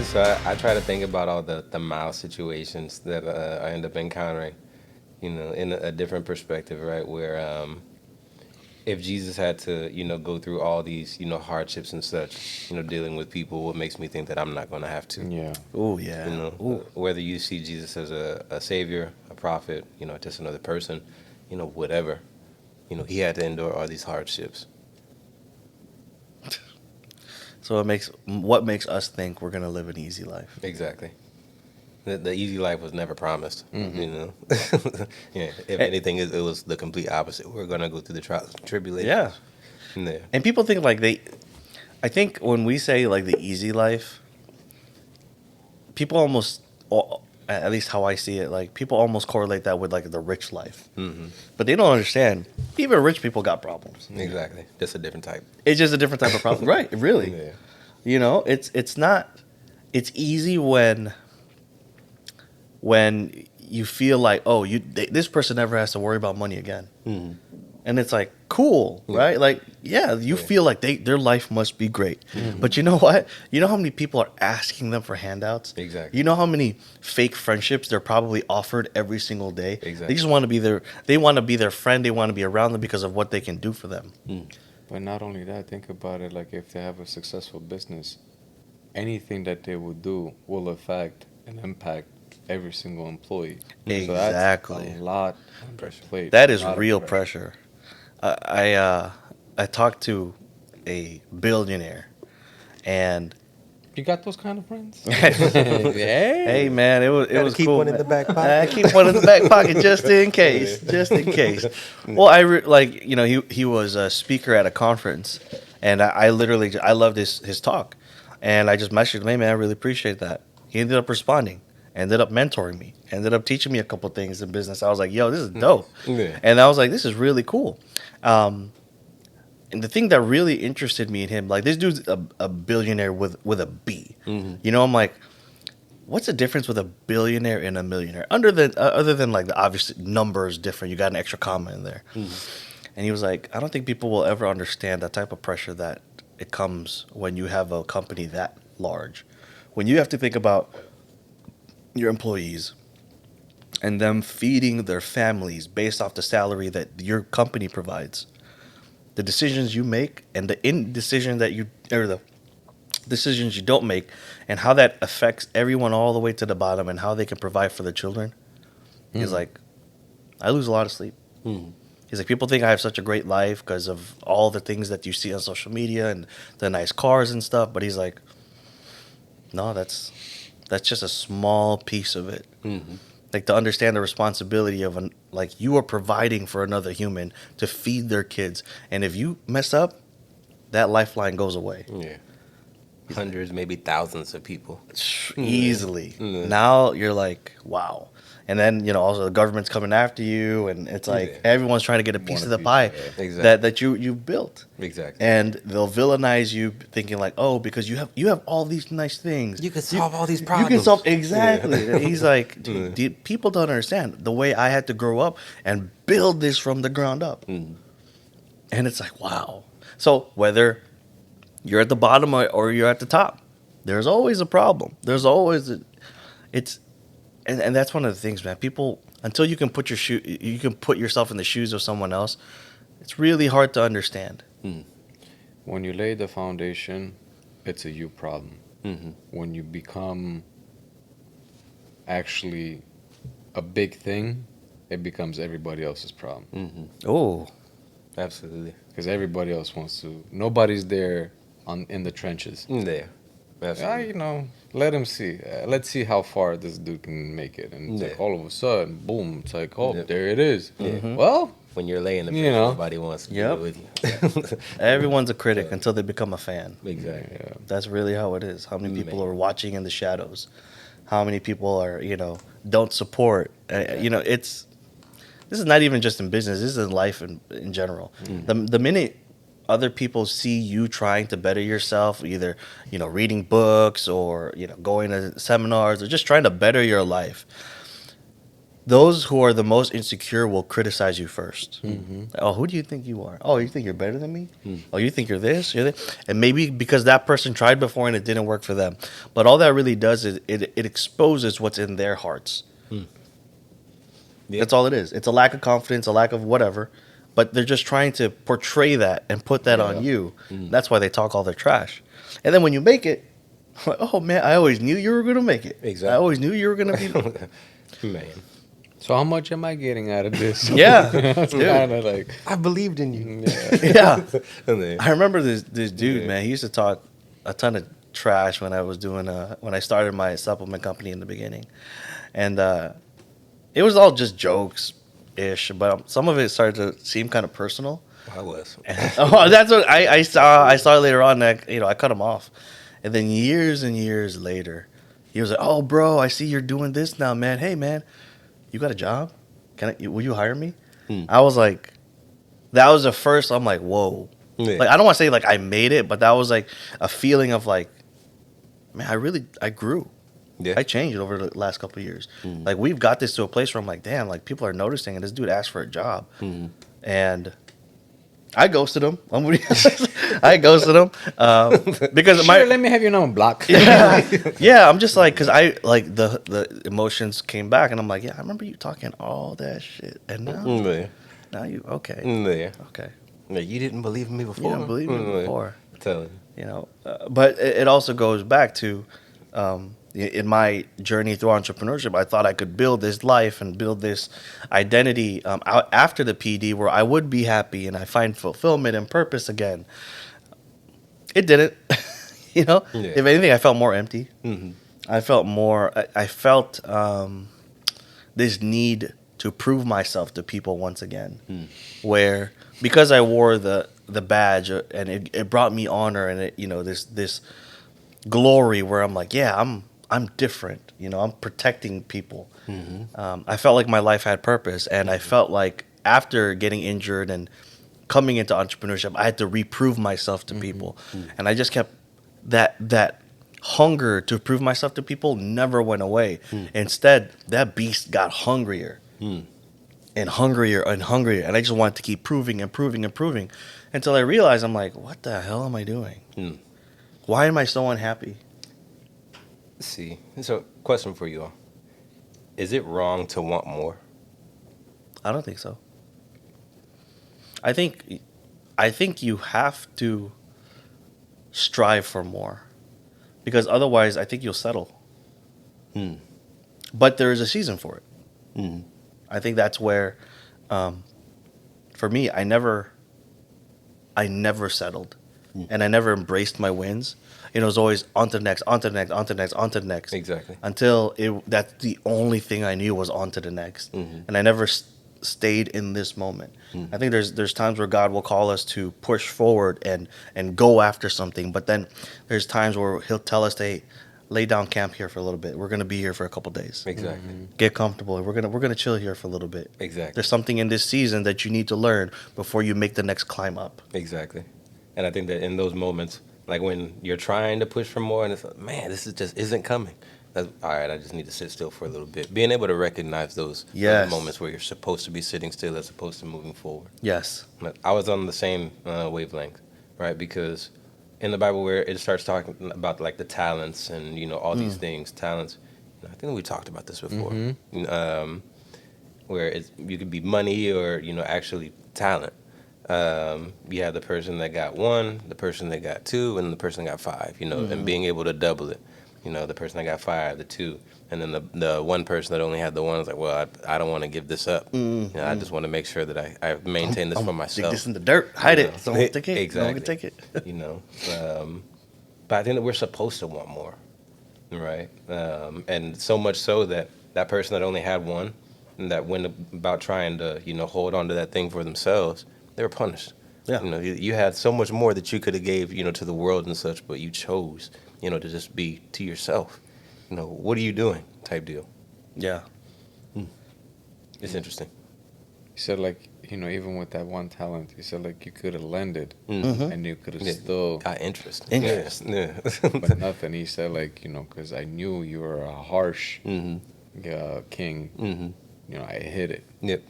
So I try to think about all the mild situations that I end up encountering, in a different perspective, right? Where if Jesus had to, go through all these, hardships and such, dealing with people, what makes me think that I'm not going to have to? Yeah. Oh yeah. Ooh. Whether you see Jesus as a savior, a prophet, just another person, whatever, he had to endure all these hardships. So what makes us think we're gonna live an easy life? Exactly. The easy life was never promised, yeah, if Eh, anything, it was the complete opposite. We're going to go through the trials and yeah. tribulations. Yeah. And people think like they. I think when we say like the easy life, people almost, at least how I see it, like people almost correlate that with like the rich life, but they don't understand. Even rich people got problems. Exactly. Just a different type. It's just a different type of problem, right? Really, Yeah. it's not. It's easy when you feel like, oh, this person never has to worry about money again, and it's like cool, right? Like, yeah, you feel like their life must be great, but you know what? You know how many people are asking them for handouts? Exactly. You know how many fake friendships they're probably offered every single day? Exactly. They just want to be they want to be their friend. They want to be around them because of what they can do for them. But not only that, think about it. Like if they have a successful business, anything that they will do will affect and impact every single employee. Exactly. So that's a lot on their plate. That A is lot of real pressure. I talked to a billionaire, and You got those kind of friends? hey man, it was keep cool. one in the back I pocket. keep one in the back pocket just in case, just in case. Well, like he was a speaker at a conference, and I literally I loved his talk, and I just messaged him, hey man, I really appreciate that. He ended up responding, ended up mentoring me, ended up teaching me a couple things in business. I was like, yo, this is dope, Yeah. and I was like, this is really cool. Um, and the thing that really interested me in him, like this dude's a billionaire with a B. I'm like, what's the difference with a billionaire and a millionaire? Other than like the obvious numbers different, you got an extra comma in there. And he was like, I don't think people will ever understand that type of pressure that it comes when you have a company that large. When you have to think about your employees and them feeding their families based off the salary that your company provides, the decisions you make and the indecision that you or the decisions you don't make, and how that affects everyone all the way to the bottom and how they can provide for their children. He's like, I lose a lot of sleep. He's like, people think I have such a great life because of all the things that you see on social media and the nice cars and stuff, but he's like, no, that's just a small piece of it. Like to understand the responsibility of like you are providing for another human to feed their kids, and if you mess up, that lifeline goes away Yeah. Hundreds, maybe thousands of people. easily. Now you're like, wow. And then also the government's coming after you, and it's like Yeah. everyone's trying to get a piece Want of a the piece, pie yeah. Exactly. that you built. Exactly. And they'll villainize you, thinking like, oh, because you have all these nice things, You can solve all these You problems. can solve exactly. Yeah. He's like, dude, people don't understand the way I had to grow up and build this from the ground up. And it's like, wow. So whether you're at the bottom or you're at the top, there's always a problem. There's always it's and that's one of the things, man. People, until you can you can put yourself in the shoes of someone else, it's really hard to understand. When you lay the foundation, it's a you problem. Mm-hmm. When you become actually a big thing, it becomes everybody else's problem. Oh, Absolutely. Because everybody else wants to. Nobody's there in the trenches. Yeah. Absolutely. Let him see. Let's see how far this dude can make it. And it's like Yeah. all of a sudden, boom! It's like, oh, Yeah. there it is. Yeah. Well, When you're laying the You pitch, know. nobody wants to Yep. do it with you. everyone's a critic until they become a fan. Exactly. yeah. That's really how it is. How many people Man. are watching in the shadows? How many people are, don't support? This is not even just in business. This is in life in general. The minute other people see you trying to better yourself, either reading books or going to seminars or just trying to better your life, those who are the most insecure will criticize you 1st. Oh, who do you think you are? Oh, you think you're better than me? Oh, you think you're this? You're this? And maybe because that person tried before and it didn't work for them. But all that really does is it exposes what's in their hearts. Yeah. That's all it is. It's a lack of confidence, a lack of whatever. But they're just trying to portray that and put that on you. That's why they talk all their trash. And then when you make it, like, oh man, I always knew you were going to make it. Exactly. I always knew you were going to be. Man, So how much am I getting out of this? Yeah. It's Dude. kind of like, I believed in you. Yeah. And then- I remember this dude, Yeah. man. He used to talk a ton of trash when I was doing when I started my supplement company in the beginning, and it was all just jokes ish, but some of it started to seem kind of personal. I was. Oh, that's what I saw. I saw later on that I cut him off, and then years and years later, he was like, "Oh, bro, I see you're doing this now, man. Hey, man, you got a job? Will you hire me?" I was like, that was the first. I'm like, whoa. Yeah. Like I don't want to say like I made it, but that was like a feeling of like, man, I grew. Yeah. I changed over the last couple of years. Like we've got this to a place where I'm like, damn, like people are noticing, and this dude asked for a job, and I ghosted him. I'm gonna be honest. I ghosted him because sure, let me have your number block. yeah, I'm just like, because I like the emotions came back, and I'm like, yeah, I remember you talking all that shit, and now you okay, Yeah. okay, Yeah, you didn't believe in me before. you didn't believe me before, Telling. But it also goes back to in my journey through entrepreneurship, I thought I could build this life and build this identity out after the PD where I would be happy and I find fulfillment and purpose again. It didn't. Yeah. If anything, I felt more empty. Mm-hmm. I felt more. I felt this need to prove myself to people once again, where because I wore the badge and it brought me honor and this glory where I'm like, yeah, I'm different. I'm protecting people. I felt like my life had purpose, and I felt like after getting injured and coming into entrepreneurship, I had to reprove myself to people, and I just kept that hunger to prove myself to people never went away. Instead, that beast got hungrier and hungrier and hungrier, and I just wanted to keep proving and proving and proving until I realized I'm like, what the hell am I doing? Why am I so unhappy? Let's see. So, question for you all: is it wrong to want more? I don't think so. I think you have to strive for more, because otherwise I think you'll settle. But there is a season for it. I think that's where, for me, I never settled, and I never embraced my wins. It was always on to the next, on to the next, on to the next, on to the next. Exactly. Until that's the only thing I knew was on to the next, and I never stayed in this moment. I think there's times where God will call us to push forward and go after something, but then there's times where He'll tell us to, hey, lay down camp here for a little bit. We're gonna be here for a couple days. Exactly. Get comfortable. We're gonna chill here for a little bit. Exactly. There's something in this season that you need to learn before you make the next climb up. Exactly. And I think that in those moments, like when you're trying to push for more and it's like, man, this is just isn't coming. That's, all right, I just need to sit still for a little bit. Being able to recognize those moments where you're supposed to be sitting still as opposed to moving forward. Yes. I was on the same wavelength, right? Because in the Bible where it starts talking about like the talents and, all these things, talents. I think we talked about this before. Where you could be money or, actually talent. You have the person that got 1, the person that got 2, and the person that got 5, and being able to double it. The person that got 5, the 2, and then the one person that only had the 1 is like, well, I don't want to give this up. I just want to make sure that I maintain this for myself. Dig this in the dirt, hide it. So don't take it. Exactly. Don't take it. But I think that we're supposed to want more, right? And so much so that person that only had 1, and that went about trying to hold on to that thing for themselves, they were punished. Yeah. You had so much more that you could have gave to the world and such, but you chose to just be to yourself. What are you doing? Type deal. Yeah. It's interesting. He said, like, even with that one talent, he said, like, you could have lended and you could have still got interest. Interest. Yeah. but nothing. He said, like, because I knew you were a harsh king. I hit it. Yep.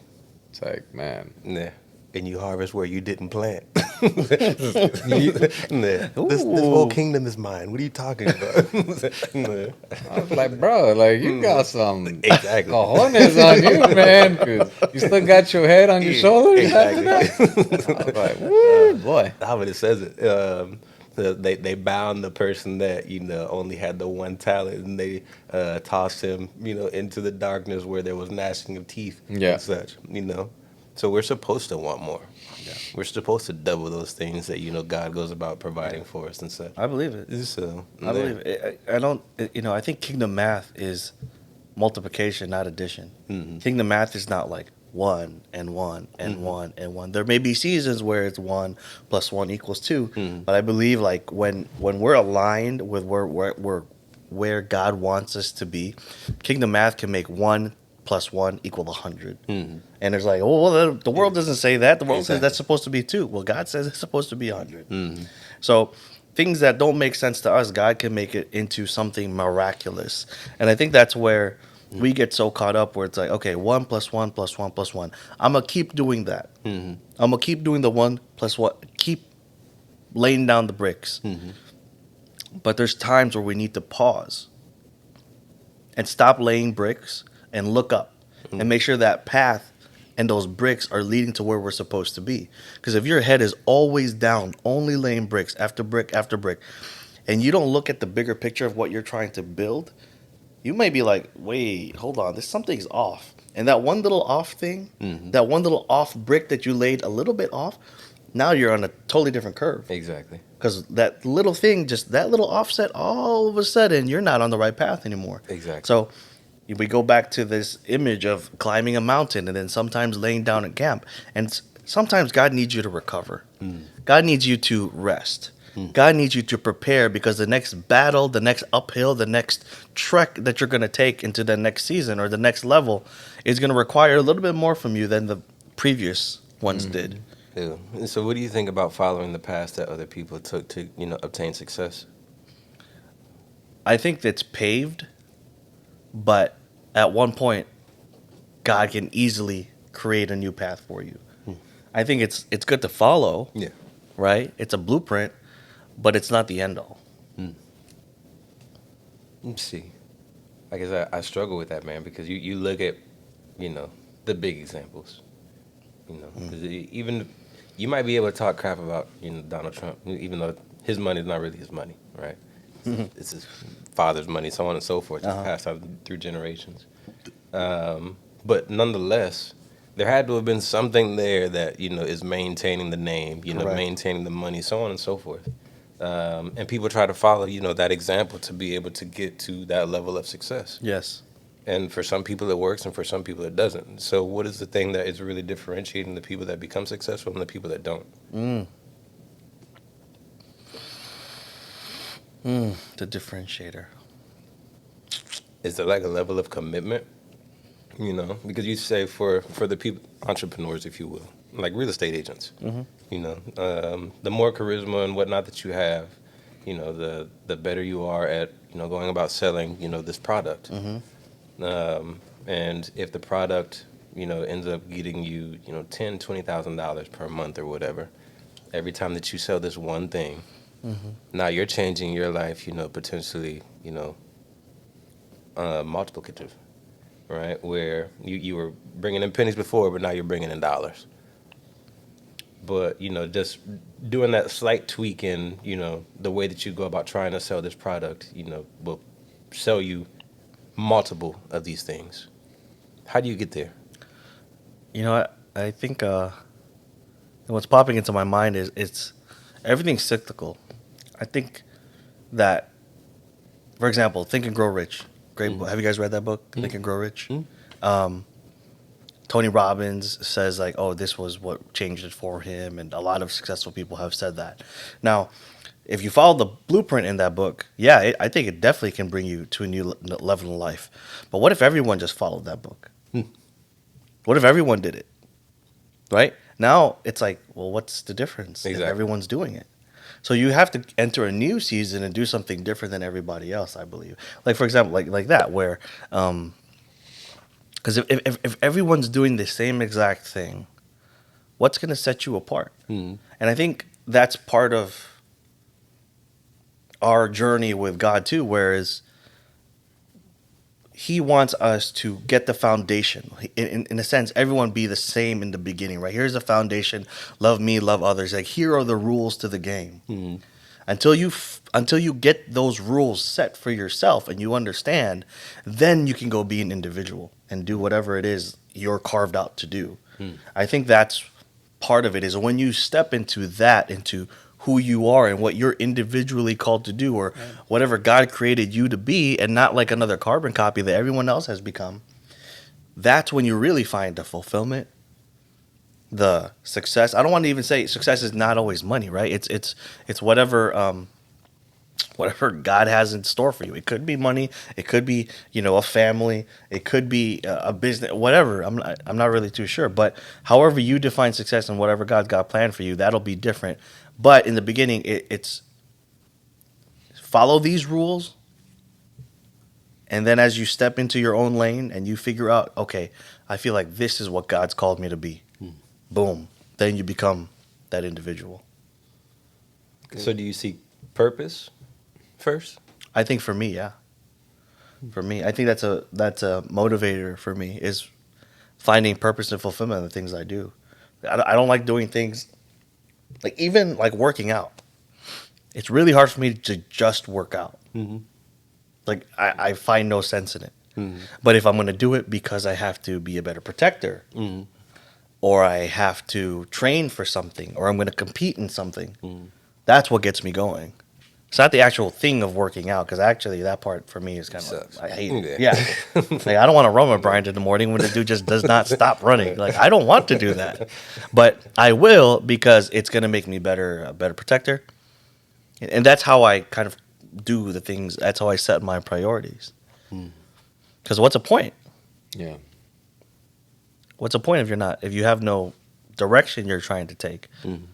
It's like, man, Yeah. And you harvest where you didn't plant. Nah. This whole Ooh. kingdom is mine. What are you talking about? Nah. I was like, bro, like you got some Exactly. cojones on you, man, because you still got your head on your Yeah, shoulders after exactly. that. I was like, woo, boy. How it says it. They bound the person that only had the one talent, and they tossed him into the darkness where there was gnashing of teeth Yeah. and such. So we're supposed to want more. Yeah. We're supposed to double those things that God goes about providing for us and such. I believe it. So I believe it. I don't. I think kingdom math is multiplication, not addition. Kingdom math is not like one and one and one and one. There may be seasons where it's 1 + 1 = 2, but I believe like when we're aligned with where God wants us to be, kingdom math can make 1 + 1 = 100. And it's like, oh, well, the world doesn't say that. The world says that's supposed to be 2. Well, God says it's supposed to be 100. So things that don't make sense to us, God can make it into something miraculous. And I think that's where we get so caught up where it's like, okay, 1 + 1 + 1 + 1. I'm going to keep doing that. I'm going to keep doing the 1 + 1, keep laying down the bricks. But there's times where we need to pause and stop laying bricks and look up and make sure that path and those bricks are leading to where we're supposed to be. Because if your head is always down, only laying bricks after brick after brick, and you don't look at the bigger picture of what you're trying to build, you may be like, wait, hold on, something's off. And that one little off thing, that one little off brick that you laid a little bit off, now you're on a totally different curve. exactly. Because that little thing, just that little offset, all of a sudden, you're not on the right path anymore. Exactly. So we go back to this image of climbing a mountain and then sometimes laying down at camp. And sometimes God needs you to recover. God needs you to rest. God needs you to prepare because the next battle, the next uphill, the next trek that you're going to take into the next season or the next level is going to require a little bit more from you than the previous ones did. Yeah. And so what do you think about following the path that other people took to obtain success? I think that's paved, but at one point, God can easily create a new path for you. I think it's good to follow, Yeah. right? It's a blueprint, but it's not the end all. Let's see. I guess I struggle with that, man, because you look at, the big examples. 'Cause even you might be able to talk crap about, Donald Trump, even though his money is not really his money, right? It's his father's money, so on and so forth, just passed on through generations. But nonetheless, there had to have been something there that is maintaining the name, Correct. maintaining the money, so on and so forth. And people try to follow, that example to be able to get to that level of success. Yes. And for some people it works, and for some people it doesn't. So what is the thing that is really differentiating the people that become successful and the people that don't? The differentiator. Is there like a level of commitment? Because you say for the people, entrepreneurs, if you will, like real estate agents, the more charisma and whatnot that you have, the better you are at, going about selling, this product. And if the product, ends up getting you, $10,000, $20,000 per month or whatever, every time that you sell this one thing, now you're changing your life, potentially, multiplicative, right? Where you were bringing in pennies before, but now you're bringing in dollars. But, just doing that slight tweak in, the way that you go about trying to sell this product, will sell you multiple of these things. How do you get there? I think what's popping into my mind is everything's cyclical. I think that, for example, Think and Grow Rich. Great book. Have you guys read that book, Think and Grow Rich? Tony Robbins says like, oh, this was what changed it for him, and a lot of successful people have said that. Now, if you follow the blueprint in that book, I think it definitely can bring you to a new level in life. But what if everyone just followed that book? What if everyone did it? Right? Now it's like, well, what's the difference if Exactly. everyone's doing it? So you have to enter a new season and do something different than everybody else, I believe. Like, for example, like that, where Because if everyone's doing the same exact thing, what's going to set you apart? Mm-hmm. And I think that's part of our journey with God too, whereas he wants us to get the foundation. In a sense, everyone be the same in the beginning, right? Here's the foundation. Love me, love others. Like, here are the rules to the game. Mm-hmm. Until you get those rules set for yourself and you understand, then you can go be an individual and do whatever it is you're carved out to do. I think that's part of it, is when you step into that, into who you are and what you're individually called to do, or whatever God created you to be, and not like another carbon copy that everyone else has become. That's when you really find the fulfillment, the success. I don't want to even say success is not always money, right? It's whatever whatever God has in store for you. It could be money, it could be, a family, it could be a business, whatever. I'm not really too sure, but however you define success and whatever God's got planned for you, that'll be different. But in the beginning, it's follow these rules, and then as you step into your own lane and you figure out, okay, I feel like this is what God's called me to be. Boom. Then you become that individual. So do you seek purpose first? I think for me, yeah. For me, I think that's a motivator for me, is finding purpose and fulfillment in the things I do. I don't like doing things like, even like working out. It's really hard for me to just work out. Mm-hmm. Like, I find no sense in it. Mm-hmm. But if I'm going to do it because I have to be a better protector, Mm-hmm. or I have to train for something, or I'm going to compete in something, Mm-hmm. that's what gets me going. It's not the actual thing of working out, because actually that part for me is kind of Sucks. like, I hate it. Yeah. Yeah. Like, I don't want to run with Brian in the morning when the dude just does not stop running. Like, I don't want to do that. But I will, because it's going to make me a better protector. And that's how I kind of do the things. That's how I set my priorities. Because what's the point? Yeah. What's the point if you have no direction you're trying to take? Mm-hmm.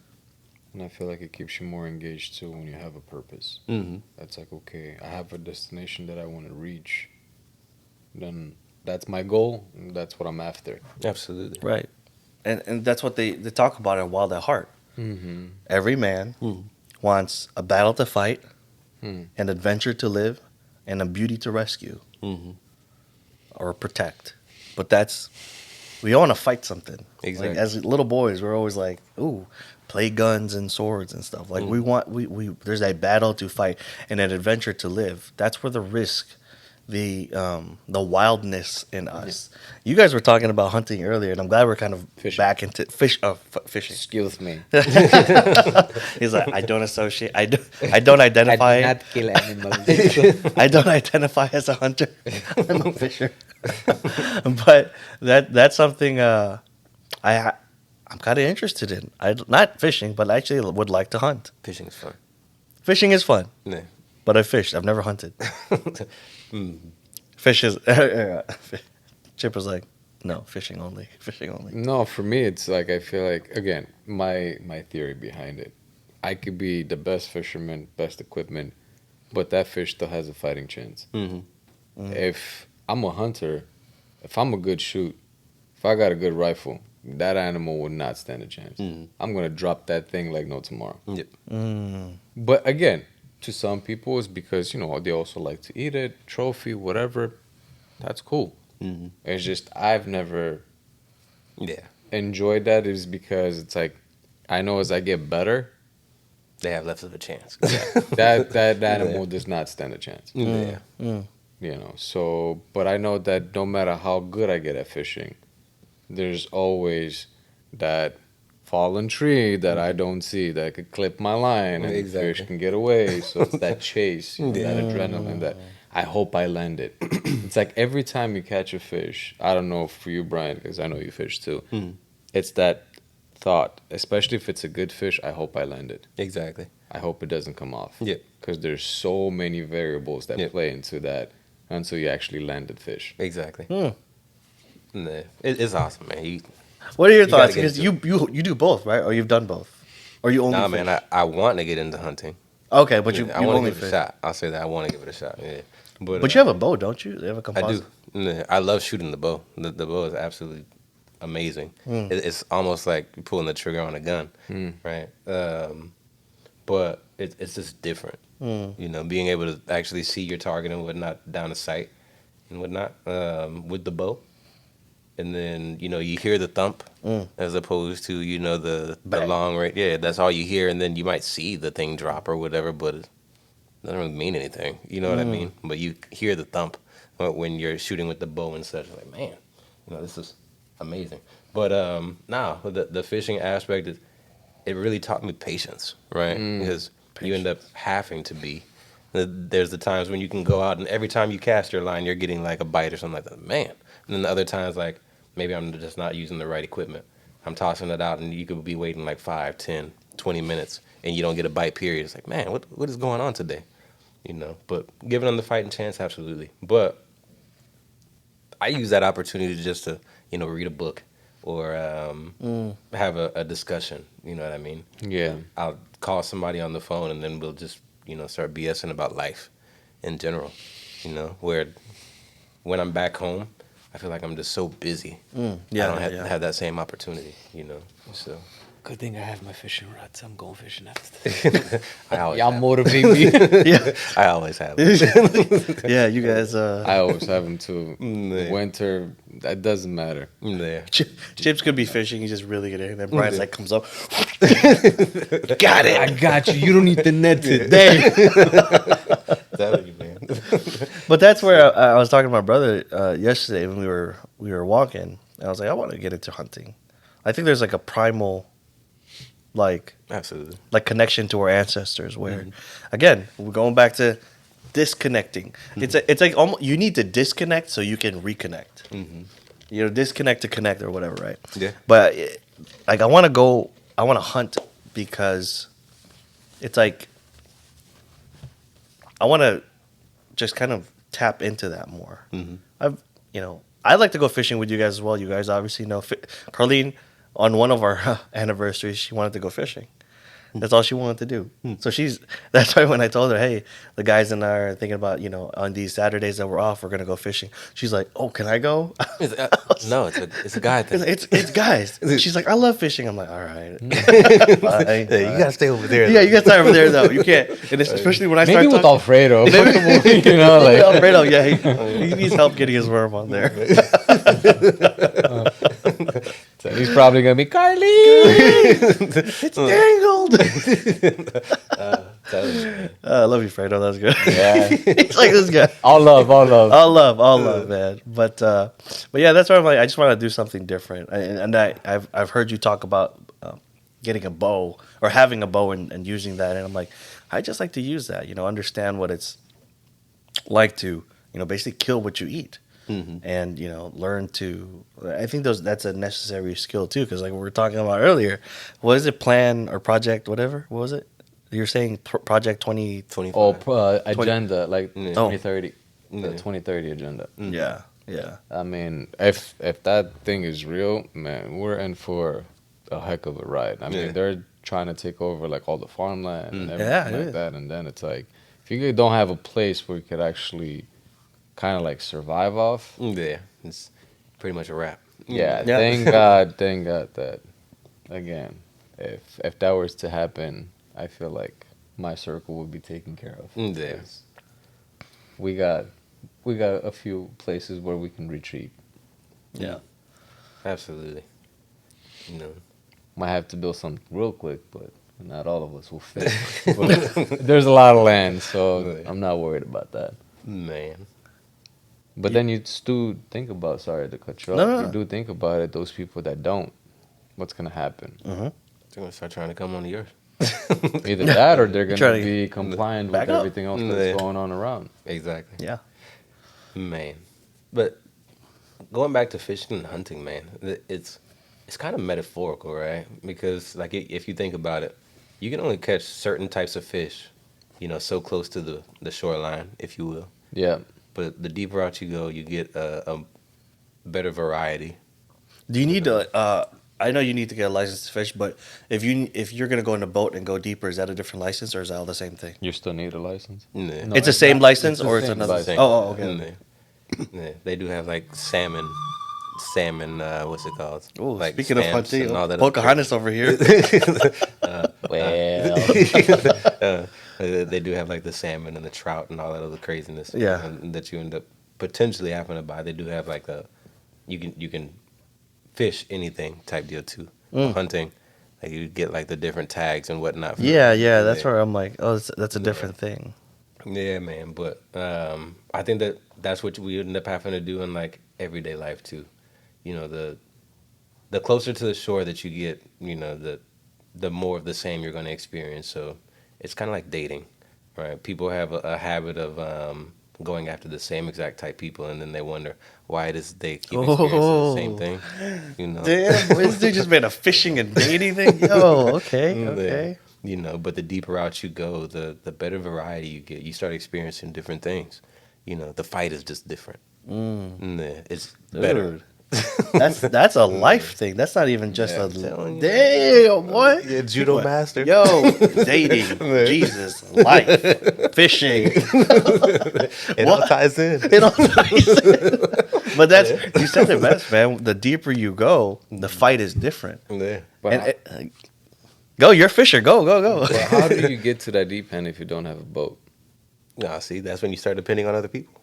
And I feel like it keeps you more engaged too when you have a purpose. Mm-hmm. That's like, okay, I have a destination that I want to reach. Then that's my goal, and that's what I'm after. Absolutely. Right. And that's what they talk about in Wild at Heart. Mm-hmm. Every man Mm-hmm. wants a battle to fight, Hmm. an adventure to live, and a beauty to rescue Mm-hmm. or protect. But we all want to fight something. Exactly. Like, as little boys, we're always like, ooh, play guns and swords and stuff. Like, we there's that battle to fight and an adventure to live. That's where the risk, the wildness in us. You guys were talking about hunting earlier, and I'm glad we're kind of Fishing. back into fishing. Excuse me. He's like, I don't associate. I don't identify. I did not kill animals. I don't identify as a hunter. I'm a fisher. But that's something I'm kind of interested in. Not fishing, but I actually would like to hunt. Fishing is fun. Fishing is fun, Yeah. but I fished. I've never hunted. Fish is. Chip was like, no, fishing only. Fishing only. No, for me, it's like, I feel like, again, my theory behind it. I could be the best fisherman, best equipment, but that fish still has a fighting chance. Mm-hmm. If I'm a hunter, if I'm a good shoot, if I got a good rifle, that animal would not stand a chance. Mm-hmm. I'm going to drop that thing like no tomorrow. Yep. But again, to some people, it's because, they also like to eat it, trophy, whatever. That's cool. Mm-hmm. It's just, I've never Yeah. enjoyed that, is because it's like, I know as I get better, They have less of a chance. that animal does not stand a chance. Yeah. So, but I know that no matter how good I get at fishing, there's always that fallen tree that I don't see that could clip my line, and the Exactly. fish can get away. So it's that chase, that Yeah. adrenaline that I hope I land it. It's like every time you catch a fish, I don't know for you, Brian, because I know you fish too. Mm-hmm. It's that thought, especially if it's a good fish, I hope I land it. Exactly. I hope it doesn't come off. Yep. Because there's so many variables that Yep. play into that until you actually land the fish. Exactly. Hmm. Nah, it's awesome, man. What are your You gotta thoughts? get Because into you do both, right? Or you've done both? Or you only Nah, fish? man, I want to get into hunting. Okay, but you I want only to give it fish. a shot. I'll say that I want to give it a shot. Yeah. But you have a bow, don't you? You have a I composite. do. Yeah, I love shooting the bow. The bow is absolutely amazing. It's almost like pulling the trigger on a gun, right? But it's just different. Being able to actually see your target and whatnot down the sight and whatnot with the bow. And then, you hear the thump as opposed to, the Bang. long range. Yeah, that's all you hear. And then you might see the thing drop or whatever, but it doesn't really mean anything. You know what I mean? But you hear the thump when you're shooting with the bow and such. Like, man, this is amazing. But now, the fishing aspect, it really taught me patience, right? Because you end up having to be. There's the times when you can go out and every time you cast your line, you're getting like a bite or something like that. Man. And then the other times, like, maybe I'm just not using the right equipment. I'm tossing it out and you could be waiting like 5, 10, 20 minutes and you don't get a bite, period. It's like, man, what is going on today? But giving them the fighting chance, absolutely. But I use that opportunity just to, read a book or have a discussion. You know what I mean? Yeah. I'll call somebody on the phone and then we'll just, start BSing about life in general. Where when I'm back home, I feel like I'm just so busy. Yeah, I don't yeah. have that same opportunity, So Good thing I have my fishing rods. I'm going fishing after this. I always Y'all have. motivate me. Yeah, I always have. it. yeah. You guys. I always have them too. Yeah. Winter, that doesn't matter. Yeah. Chips could be fishing. He's just really good at it. And then Brian's Yeah. like comes up. Got it. I got you. You don't need the net today. Telling you, man. But that's where I was talking to my brother yesterday when we were walking. And I was like, I want to get into hunting. I think there's like a primal, Absolutely. like connection to our ancestors. Where, again, we're going back to disconnecting. It's like almost, you need to disconnect so you can reconnect. Disconnect to connect or whatever, right? Yeah. But like I want to hunt because it's like I want to just kind of tap into that more. I'd like to go fishing with you guys as well. You guys obviously know Carlene, on one of our anniversaries, she wanted to go fishing. That's all she wanted to do. So that's why when I told her, hey, the guys and I are thinking about, on these Saturdays that we're off, we're going to go fishing. She's like, oh, can I go? No, it's a guy thing. It's guys. She's like, I love fishing. I'm like, all right. Bye. Yeah, you gotta stay over there. Yeah, you got to stay over there, though. You can't. And especially when I start Maybe with talking. Alfredo. Like, Alfredo, yeah, he needs help getting his worm on there. he's probably gonna be Carly. It's dangled. Telling you, man. I love you, Fredo. That was good. Yeah. He's like this guy. All love. All love, man. But yeah, that's why I'm like, I just want to do something different. And I've heard you talk about getting a bow or having a bow and using that, and I'm like, I just like to use that. Understand what it's like to basically kill what you eat. And learn to. I think that's a necessary skill too, because like we were talking about earlier, what is it? Plan or project, whatever. What was it? You're saying project 2025. Oh, agenda like Yeah. 2030, the Yeah. 2030 agenda. Yeah. I mean, if that thing is real, man, we're in for a heck of a ride. I mean, Yeah. they're trying to take over like all the farmland and everything Yeah, it like is. that, and then it's like if you don't have a place where you could actually kind of like survive off. Yeah, it's pretty much a wrap. Yeah, Yeah. thank God that again, if that was to happen, I feel like my circle would be taken care of. Yeah. We got a few places where we can retreat. Yeah. Absolutely. Might have to build something real quick, but not all of us will fit. But there's a lot of land, so I'm not worried about that. Man. But then you do think about, sorry to cut you off, No. you do think about it, those people that don't, what's going to happen? They're gonna start trying to come on the earth. Either that or they're going Trying to to be compliant back with up. everything else Yeah. that's going on around. Exactly. Yeah. Man. But going back to fishing and hunting, man, it's kind of metaphorical, right? Because like if you think about it, you can only catch certain types of fish, so close to the shoreline, if you will. Yeah. But the deeper out you go, you get a better variety. Do you need to I know you need to get a license to fish, but if you're gonna go in a boat and go deeper, is that a different license or is that all the same thing? You still need a license. Nah. No, It's the same not- license the or it's same another? It's the license. same. Oh, okay. Yeah, they do have like salmon. What's it called? Oh, Like speaking of stamps hunting, and all that. Pocahontas over here. Well, They do have like the salmon and the trout and all that other craziness. Yeah. And that you end up potentially having to buy. They do have like you can fish anything type deal too. Hunting, like you get like the different tags and whatnot. For Yeah, that's where I'm like, oh, that's a Yeah. different thing. Yeah, man. But I think that's what we end up having to do in like everyday life too. You know, the closer to the shore that you get, you know, the more of the same you're going to experience. So it's kind of like dating, right? People have a habit of going after the same exact type people, and then they wonder why it is they keep experiencing the same thing. You know, Damn, boy, this dude just made a fishing and dating thing. Yo, okay, Yeah. okay. You know, but the deeper out you go, the better variety you get. You start experiencing different things. You know, the fight is just different. Yeah, it's better. Dude. That's a life thing. That's not even just Yeah, a I'm telling you. damn what? Yeah, judo master. Yo, dating, Jesus, life, fishing. It all ties in. It all ties in. But that's you said it best, man. The deeper you go, the fight is different. Yeah. but, And go, you're a fisher. Go. but how do you get to that deep end if you don't have a boat? Nah, see, that's when you start depending on other people.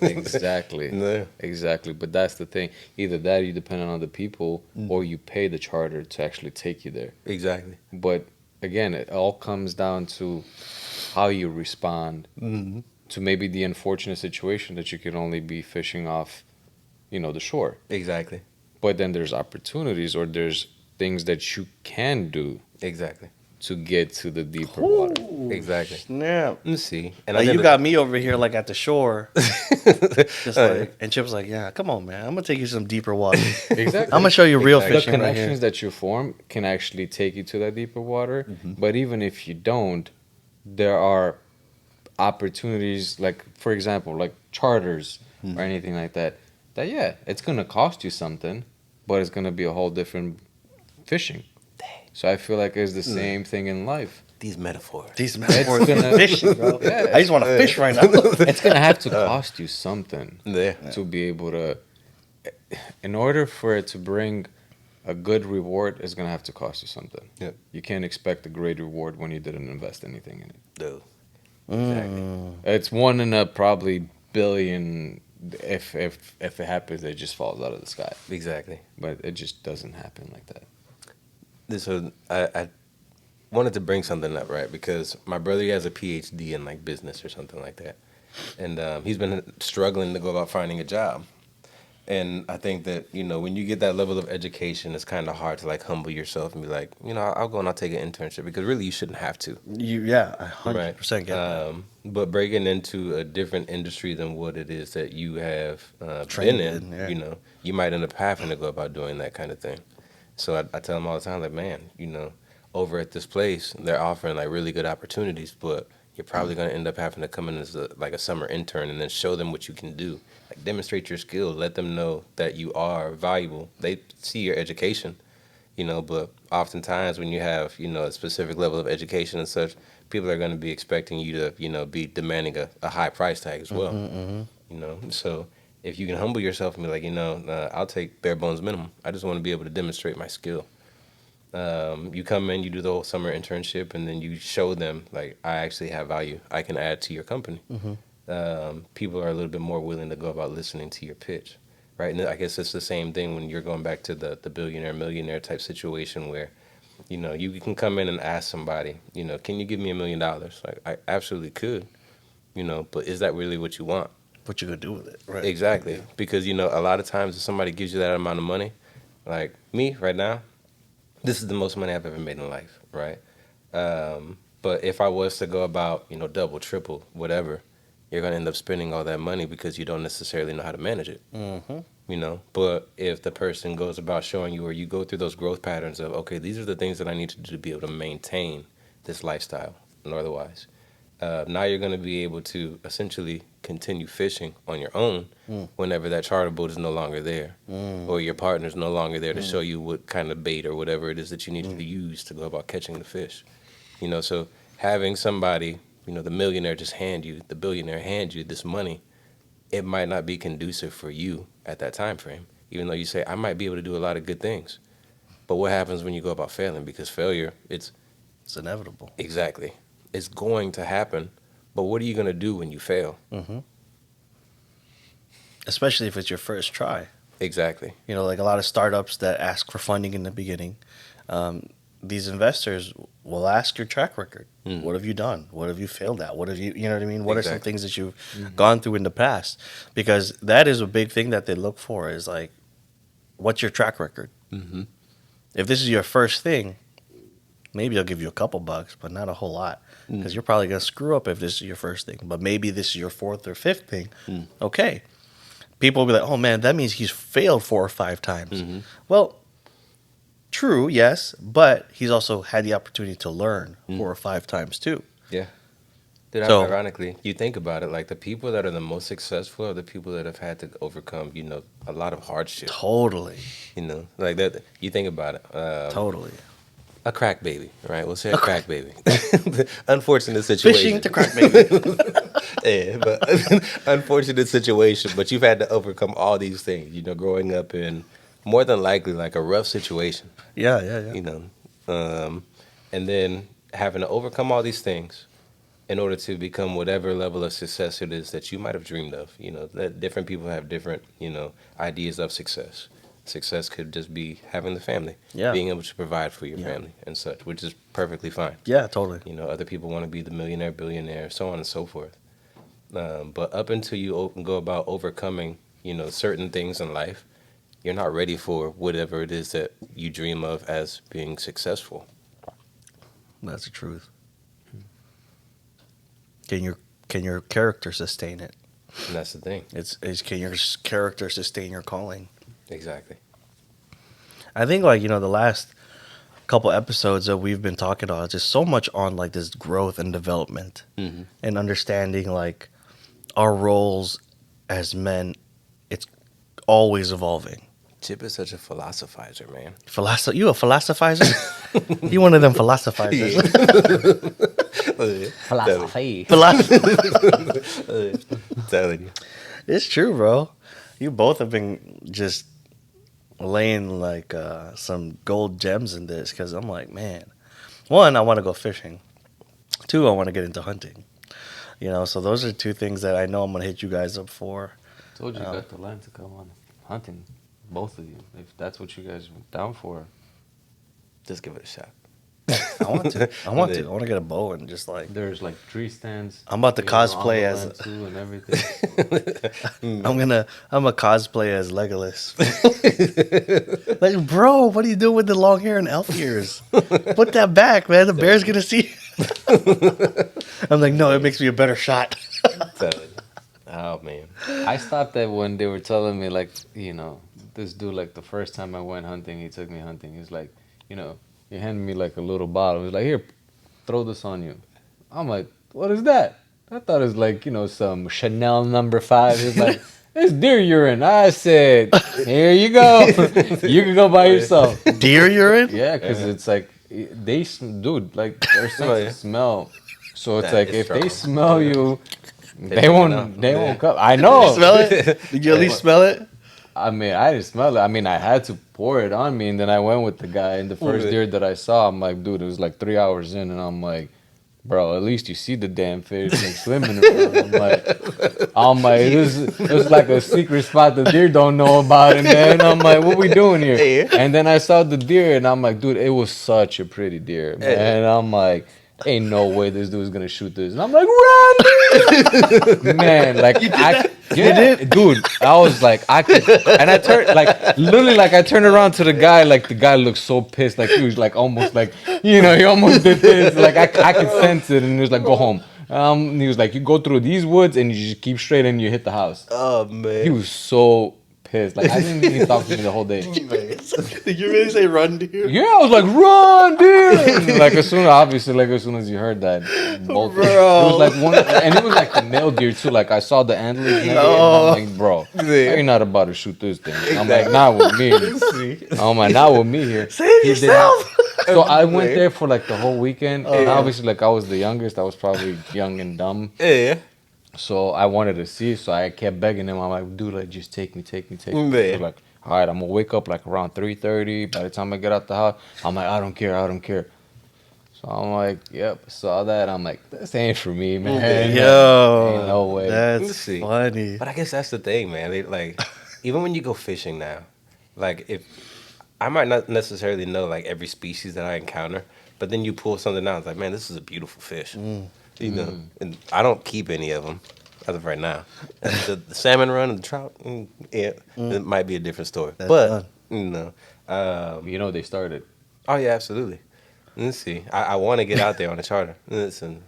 Exactly. Yeah. Exactly. But that's the thing. Either that, you depend on other people, or you pay the charter to actually take you there. Exactly. But again, it all comes down to how you respond to maybe the unfortunate situation that you can only be fishing off, the shore. Exactly. But then there's opportunities, or there's things that you can do Exactly. to get to the deeper water. Exactly. Snap. Let's see. And Like, think you got me over here like at the shore, just like, and Chip's like, yeah, come on, man, I'm gonna take you some deeper water. Exactly. I'm gonna show you real Exactly. The fishing right here. connections that you form can actually take you to that deeper water. But even if you don't, there are opportunities, like, for example, like charters or anything like that, yeah, it's going to cost you something, but it's going to be a whole different fishing. So I feel like it's the same thing in life. these metaphors. These metaphors gonna- fishing, bro. Yeah. I just want to fish right now. It's going to have to cost you something Yeah. to be able to, in order for it to bring a good reward, it's going to have to cost you something. Yep. You can't expect a great reward when you didn't invest anything in it. Dude. Exactly. It's one in a probably billion. If it happens, it just falls out of the sky. Exactly. But it just doesn't happen like that. So I wanted to bring something up, right? Because my brother, he has a PhD in like business or something like that, and he's been struggling to go about finding a job. And I think that, when you get that level of education, it's kind of hard to like humble yourself and be like, I'll go and I'll take an internship, because really you shouldn't have to. Yeah, 100% Right. get that. But breaking into a different industry than what it is that you have Trained been in, in, yeah. you might end up having to go about doing that kind of thing. So I tell them all the time, like, man, over at this place, they're offering like really good opportunities, but you're probably going to end up having to come in as a summer intern and then show them what you can do. Like, demonstrate your skills, let them know that you are valuable. They see your education, but oftentimes when you have, a specific level of education and such, people are going to be expecting you to, be demanding a high price tag as well. So if you can humble yourself and be like, I'll take bare bones minimum. I just want to be able to demonstrate my skill. You come in, you do the whole summer internship, and then you show them, like, I actually have value. I can add to your company. People are a little bit more willing to go about listening to your pitch, right? And I guess it's the same thing when you're going back to the billionaire, millionaire type situation where, you can come in and ask somebody, can you give me $1 million? Like, I absolutely could, but is that really what you want? What you gonna do with it? Right. Exactly. Because, a lot of times if somebody gives you that amount of money, like me right now, this is the most money I've ever made in life, right? But if I was to go about, double, triple, whatever, you're going to end up spending all that money because you don't necessarily know how to manage it. But if the person goes about showing you, or you go through those growth patterns of, okay, these are the things that I need to do to be able to maintain this lifestyle and otherwise, Now you're going to be able to essentially continue fishing on your own whenever that charter boat is no longer there, or your partner's no longer there to show you what kind of bait or whatever it is that you need to use to go about catching the fish. So having somebody, the millionaire the billionaire hand you this money, it might not be conducive for you at that time frame, even though you say, I might be able to do a lot of good things. But what happens when you go about failing? Because failure, it's inevitable. Exactly. It's going to happen, but what are you going to do when you fail? Especially if it's your first try. Exactly. Like a lot of startups that ask for funding in the beginning, these investors will ask your track record. What have you done? What have you failed at? What have you, what I mean? What are some things that you've gone through in the past? Because that is a big thing that they look for is like, what's your track record? If this is your first thing, maybe they'll give you a couple bucks, but not a whole lot. Because you're probably going to screw up if this is your first thing. But maybe this is your fourth or fifth thing. Okay. People will be like, oh, man, that means he's failed 4 or 5 times. Well, true, yes. But he's also had the opportunity to learn 4 or 5 times, too. Yeah. Dude, So- ironically, you think about it, like the people that are the most successful are the people that have had to overcome, a lot of hardship. Totally. Like that. You think about it. Totally. A crack baby, right? We'll say a crack baby. Unfortunate situation. Fishing to crack baby. Yeah, but unfortunate situation. But you've had to overcome all these things, growing up in more than likely like a rough situation, Yeah. and then having to overcome all these things in order to become whatever level of success it is that you might have dreamed of. That different people have different, ideas of success. Success could just be having the family, being able to provide for your family and such, which is perfectly fine. Yeah, totally. Other people want to be the millionaire, billionaire, so on and so forth. But up until you go about overcoming, certain things in life, you're not ready for whatever it is that you dream of as being successful. That's the truth. Can your character sustain it? And that's the thing. It's can your character sustain your calling? Exactly. I think the last couple episodes that we've been talking about, just so much on like this growth and development and understanding like our roles as men. It's always evolving. Chip is such a philosophizer, man. You a philosophizer? You one of them philosophizers. Philosophy. Telling you. It's true, bro. You both have been just laying like some gold gems in this because I'm like, man, 1, I want to go fishing. 2, I want to get into hunting. So those are 2 things that I know I'm going to hit you guys up for. Told you got the land to come on hunting, both of you. If that's what you guys are down for, Just give it a shot. I want to. I want to get a bow and just like. there's like tree stands. I'm about to cosplay on the as. land too and everything. I'm a cosplay as Legolas. Like, bro, what are you doing with the long hair and elf ears? Put that back, man. The bear's gonna see. I'm like, no, it makes me a better shot. Telling you. Oh, man. I stopped at when they were telling me like, this dude like the first time I went hunting, he took me hunting. He's like, he handed me like a little bottle. He's like, here, throw this on you. I'm like, what is that? I thought it was like, some Chanel number 5. He's like, it's deer urine. I said, here you go. You can go by yourself. Deer urine? Yeah, because it's like, dude, like, their sense of smell. So it's That like, is if strong. they smell you, they don't won't know. come. I know. Smell it? Did you at least smell it? I mean, I didn't smell it. I mean, I had to pour it on me, and then I went with the guy. And the first deer that I saw, I'm like, dude, it was like 3 hours in, and I'm like, bro, at least you see the damn fish and swimming around. I'm like, this is like a secret spot the deer don't know about it, man. I'm like, what we doing here? And then I saw the deer, and I'm like, dude, it was such a pretty deer, man. And I'm like, ain't no way this dude's gonna shoot this. And I'm like, run! Man, like, dude, I was like, I could, and I turned, like, literally, like, I turned around to the guy, like, the guy looked so pissed, like, he was, like, almost, like, he almost did this, like, I could sense it, and he was like, go home. He was like, you go through these woods, and you just keep straight, and you hit the house. Oh, man. He was so pissed. Like, I didn't even talk to me the whole day. Did you really say run, deer? Yeah, I was like, run, dude! Like as soon, obviously, like as soon as you heard that, both, Bro. it was like one, and it was like the male deer too. Like I saw the antlers, and everything, and I'm like, bro, you're not about to shoot this thing. I'm like, not with me. I'm like, not with me here. Save He did yourself. So I went there for like the whole weekend, and obviously, like I was the youngest. I was probably young and dumb. Yeah. So I wanted to see, so I kept begging him. I'm like, dude, like just take me. Yeah. He was like, all right, I'm gonna wake up like around 3:30. By the time I get out the house, I'm like, I don't care. So I'm like, yep, saw that. I'm like, this ain't for me, man. Yo, Ain't no way. that's Let's see. funny. But I guess that's the thing, man. They like, even when you go fishing now, like if I might not necessarily know like every species that I encounter, but then you pull something out, it's like, man, this is a beautiful fish. You know, and I don't keep any of them as of right now. The salmon run and the trout, yeah, it might be a different story. That's but done. you know, You know they started. oh yeah, absolutely. Let's see. I want to get out there on a charter. Listen,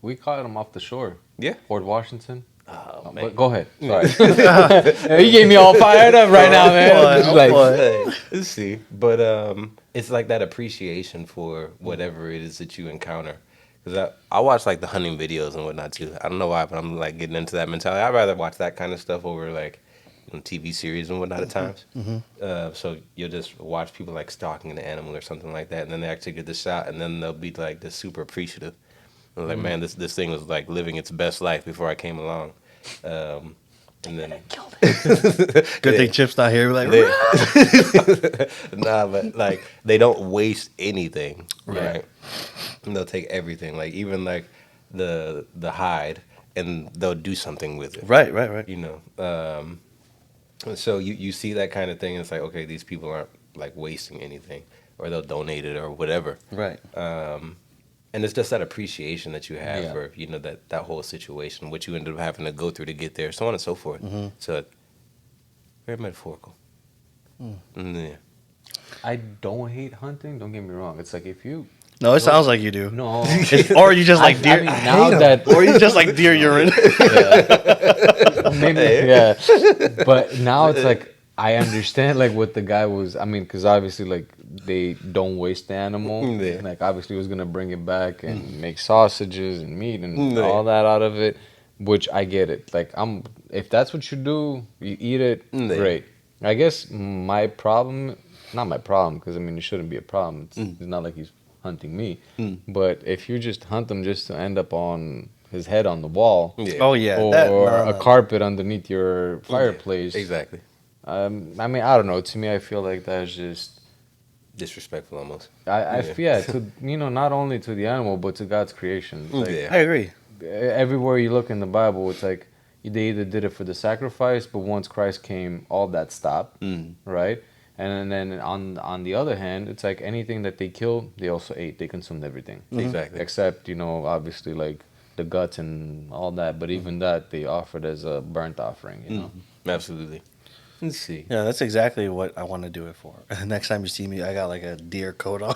We caught him off the shore. yeah. Port Washington. Oh, But go ahead. Sorry. You gave me all fired up right now, man. Just like, Let's see. But it's like that appreciation for whatever it is that you encounter. Because I watch like the hunting videos and whatnot too. I don't know why, but I'm like getting into that mentality. I'd rather watch that kind of stuff over like TV series and whatnot at times. So you'll just watch people like stalking an animal or something like that, and then they actually get the shot, and then they'll be like this super appreciative. And like, man, this thing was like living its best life before I came along. And then Good thing Chip's not here. We're like, nah, but like they don't waste anything, right? And they'll take everything, like even like the hide, and they'll do something with it. right. You know, so you see that kind of thing, and it's like, okay, these people aren't like wasting anything, or they'll donate it or whatever. Right. And it's just that appreciation that you have Yeah. for that whole situation, what you ended up having to go through to get there, so on and so forth. So very metaphorical. Yeah. I don't hate hunting. Don't get me wrong. It's like if you No, it sounds like you do. no, Or you just like deer. I mean, now that Or you just like deer urine. maybe, yeah, but now it's like I understand like what the guy was. I mean, because obviously like they don't waste the animal. Yeah. Like obviously he was gonna bring it back and make sausages and meat and Yeah. all that out of it, which I get it. Like if that's what you do, you eat it. Yeah. Great. I guess my problem, not my problem, because I mean it shouldn't be a problem. It's not like he's hunting me, but if you just hunt him just to end up on his head on the wall. Yeah. Oh yeah. Or no. a carpet underneath your fireplace. Exactly. I mean, I don't know. To me, I feel like that's just. Disrespectful almost. I feel not only to the animal but to God's creation. Like, Yeah. I agree. everywhere you look in the Bible, it's like they either did it for the sacrifice, but once Christ came, all that stopped, right? And then on the other hand, it's like anything that they killed, they also ate. They consumed everything, Exactly. except obviously like the guts and all that. But even that they offered as a burnt offering. You know. Absolutely. Let's see. Yeah, that's exactly what I want to do it for. Next time you see me, I got like a deer coat on.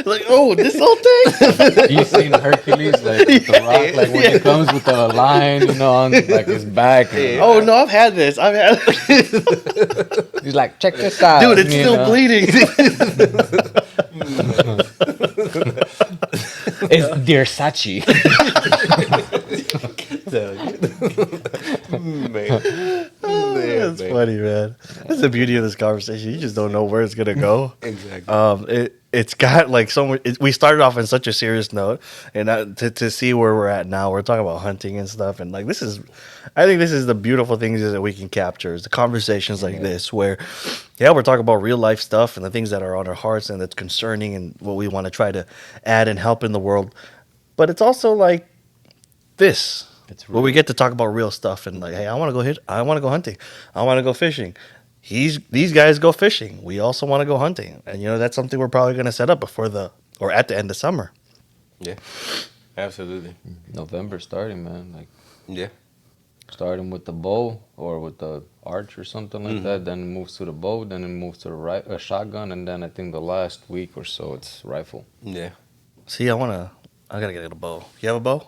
Like, oh, this whole thing. You seen Hercules like with the rock, like when it comes with the line, on like his back. And, Oh no, I've had this. he's like, check this out, Dude, it's still bleeding. It's deer Sachi. Man. That's funny, man. That's the beauty of this conversation. You just don't know where it's gonna go. Exactly. It's got like so much. We started off on such a serious note, and to see where we're at now, we're talking about hunting and stuff, and like I think this is the beautiful things that we can capture is the conversations like this, where, we're talking about real life stuff and the things that are on our hearts and that's concerning and what we want to try to add and help in the world, but it's also like this. It's Where we get to talk about real stuff and like, hey, I want to go hunting. I want to go fishing. These guys go fishing. We also want to go hunting. And that's something we're probably going to set up at the end of summer. Yeah. Absolutely. November starting, man. Like Yeah. starting with the bow or with the arch or something like that. Then it moves to the bow. Then it moves to the shotgun, and then I think the last week or so it's rifle. Yeah. See, I gotta get a bow. You have a bow?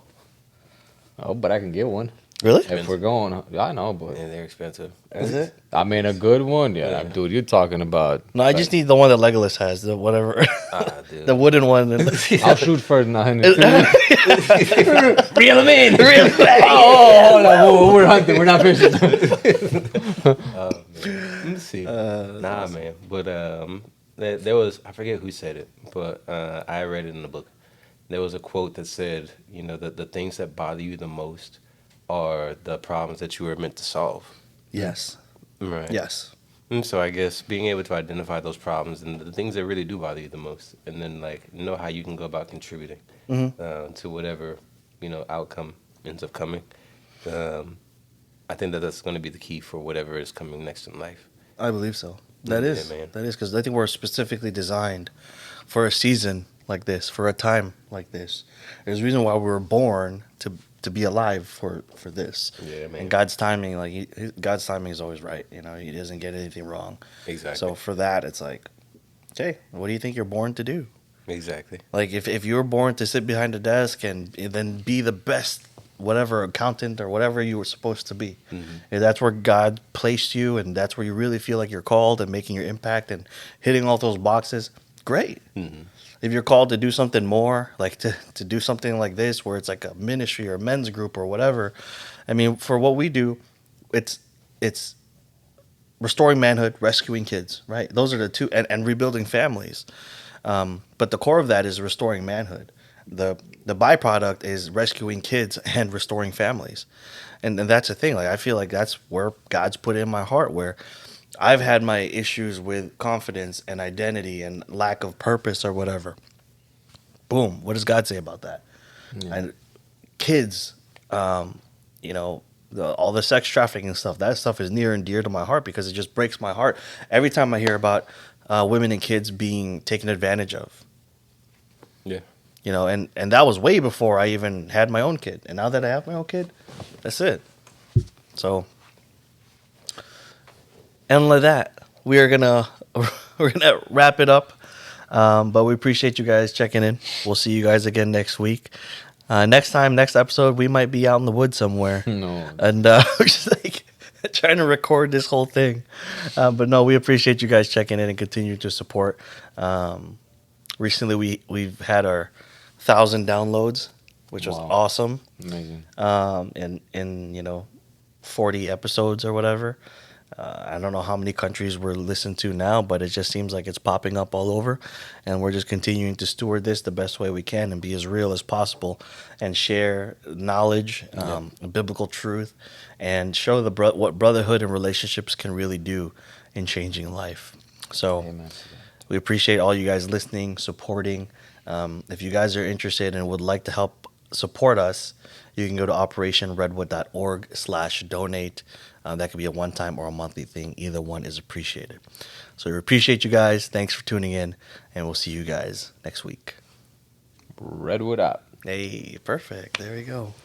Oh, but I can get one. Really? If we're going, I know, but Yeah, they're expensive. Is it? I mean a good one. Yeah, Yeah. dude, you're talking about. No, I just need the one that Legolas has, the whatever, Ah, dude. the wooden one. I'll shoot first. Nine. Reel them in. Oh, hold on. We're hunting. We're not fishing. Let me see. Nah, man. But there was, I forget who said it, but I read it in the book. There was a quote that said, you know, the things that bother you the most are the problems that you were meant to solve. Yes. Right. Yes. And so I guess being able to identify those problems and the things that really do bother you the most, and then like know how you can go about contributing to whatever, you know, outcome ends up coming. I think that that's going to be the key for whatever is coming next in life. I believe so. That Yeah, is. man. That is because I think we're specifically designed for a season like this, for a time like this. There's a reason why we were born to be alive for this. Yeah, man. And God's timing, God's timing is always right. You know, He doesn't get anything wrong. Exactly. So for that, it's like, okay, what do you think you're born to do? Exactly. Like if you were born to sit behind a desk and then be the best whatever accountant or whatever you were supposed to be, if that's where God placed you and that's where you really feel like you're called and making your impact and hitting all those boxes, great. If you're called to do something more, like to do something like this where it's like a ministry or a men's group or whatever, I mean, for what we do, it's restoring manhood, rescuing kids, right? Those are the two, and rebuilding families. But the core of that is restoring manhood. The byproduct is rescuing kids and restoring families. And that's the thing. Like I feel like that's where God's put it in my heart, where I've had my issues with confidence and identity and lack of purpose or whatever. Boom. What does God say about that? And kids, you know, all the sex trafficking stuff, that stuff is near and dear to my heart because it just breaks my heart every time I hear about women and kids being taken advantage of. Yeah. You know, and that was way before I even had my own kid. And now that I have my own kid, that's it. So, and like that, we're gonna wrap it up. But we appreciate you guys checking in. We'll see you guys again next week. Next episode, we might be out in the woods somewhere. No. And we're just like trying to record this whole thing. But no, we appreciate you guys checking in and continue to support. Recently, we've had our 1,000 downloads, which was awesome. Amazing. In 40 episodes or whatever. I don't know how many countries we're listened to now, but it just seems like it's popping up all over. And we're just continuing to steward this the best way we can and be as real as possible and share knowledge, biblical truth, and show what brotherhood and relationships can really do in changing life. So we appreciate all you guys listening, supporting. If you guys are interested and would like to help support us, you can go to operationredwood.org/donate. That could be a one-time or a monthly thing. Either one is appreciated. So we appreciate you guys. Thanks for tuning in, and we'll see you guys next week. Redwood out. Hey, perfect. There we go.